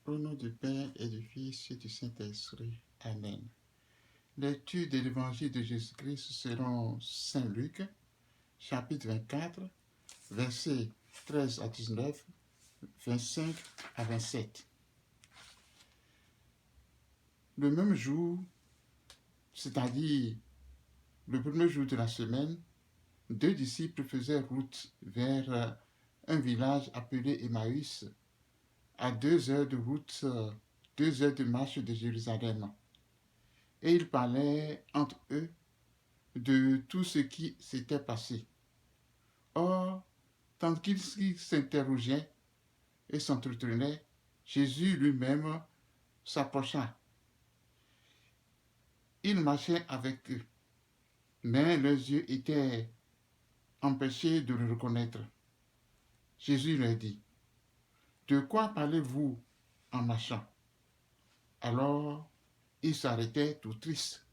Au nom du Père et du Fils et du Saint-Esprit. Amen. Lecture de l'Évangile de Jésus-Christ selon Saint Luc, chapitre 24, versets 13 à 19, 25 à 27. Le même jour, c'est-à-dire le premier jour de la semaine, 2 disciples faisaient route vers un village appelé Emmaüs, à 2 heures de route, 2 heures de marche de Jérusalem. Et ils parlaient entre eux de tout ce qui s'était passé. Or, tant qu'ils s'interrogeaient et s'entretenaient, Jésus lui-même s'approcha. Il marchait avec eux, mais leurs yeux étaient empêchés de le reconnaître. Jésus leur dit, « De quoi parlez-vous en marchant ?» Alors, ils s'arrêtaient tout tristes.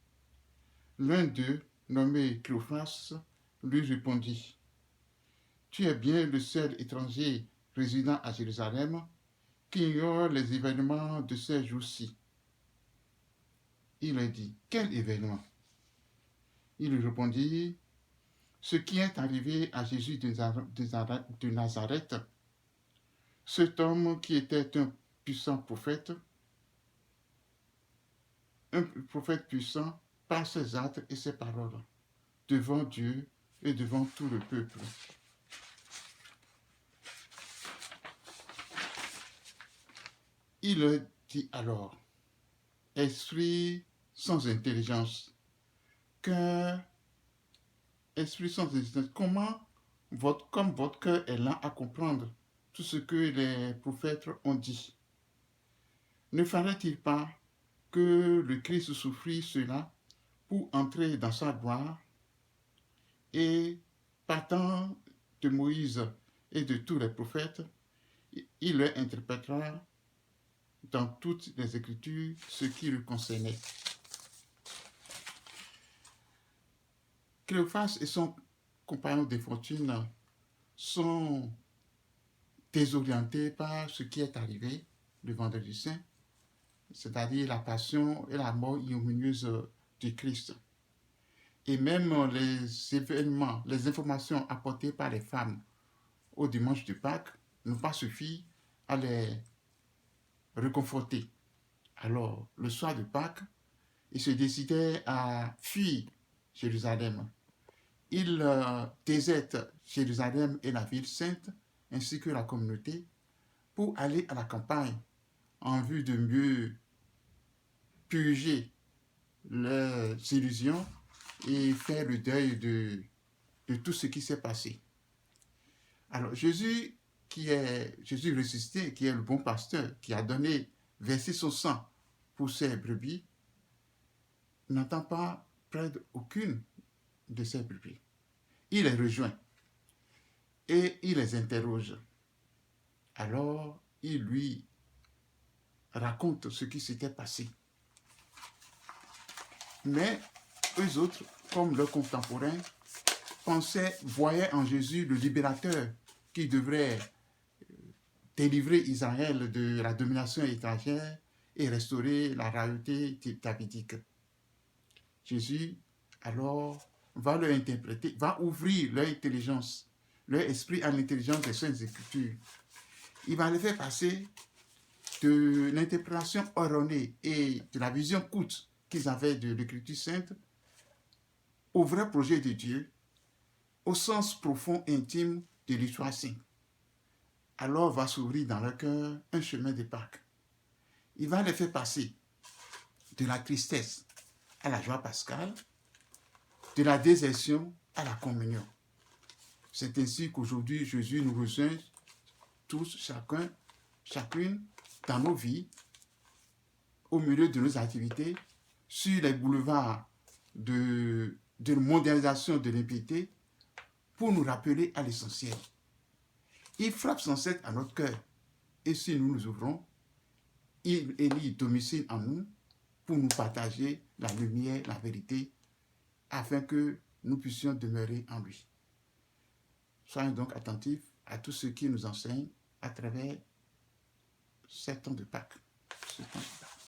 L'un d'eux, nommé Cléophas, lui répondit, « Tu es bien le seul étranger résidant à Jérusalem qui ignore les événements de ces jours-ci. » Il leur dit, « Quel événement ?» Il lui répondit, « Ce qui est arrivé à Jésus de Nazareth, cet homme qui était un puissant prophète, un prophète puissant par ses actes et ses paroles, devant Dieu et devant tout le peuple. Il leur dit alors, « Esprit sans intelligence, cœur, esprit sans intelligence, comme votre cœur est lent à comprendre tout ce que les prophètes ont dit. Ne fallait-il pas que le Christ souffrit cela pour entrer dans sa gloire? Et partant de Moïse et de tous les prophètes, il leur interprétera dans toutes les Écritures ce qui le concernait. » Cléophas et son compagnon de fortune sont désorientés par ce qui est arrivé le vendredi saint, c'est-à-dire la passion et la mort ignominieuse du Christ. Et même les événements, les informations apportées par les femmes au dimanche de Pâques n'ont pas suffi à les réconforter. Alors, le soir de Pâques, ils se décidaient à fuir Jérusalem. Ils désertent Jérusalem et la ville sainte, ainsi que la communauté, pour aller à la campagne en vue de mieux purger leurs illusions et faire le deuil de tout ce qui s'est passé. Alors Jésus ressuscité, qui est le bon pasteur, qui a versé son sang pour ses brebis, n'entend pas prendre aucune de ses brebis. Il les rejoint et il les interroge. Alors il lui raconte ce qui s'était passé. Mais eux autres, comme leurs contemporains, voyaient en Jésus le libérateur qui devrait délivrer Israël de la domination étrangère et restaurer la royauté davidique. Jésus, alors, va leur interpréter, va ouvrir leur intelligence, leur esprit à l'intelligence des Saintes Écritures. Il va les faire passer de l'interprétation erronée et de la vision courte qu'ils avaient de l'Écriture sainte au vrai projet de Dieu, au sens profond et intime de l'histoire sainte. Alors va s'ouvrir dans leur cœur un chemin de Pâques. Il va les faire passer de la tristesse à la joie pascale, de la désertion à la communion. C'est ainsi qu'aujourd'hui Jésus nous rejoint tous, chacune, dans nos vies, au milieu de nos activités, sur les boulevards de mondialisation de l'impiété, pour nous rappeler à l'essentiel. Il frappe sans cesse à notre cœur, et si nous nous ouvrons, il élit domicile en nous pour nous partager la lumière, la vérité, afin que nous puissions demeurer en lui. Soyons donc attentifs à tout ce qui nous enseigne à travers ces temps de Pâques.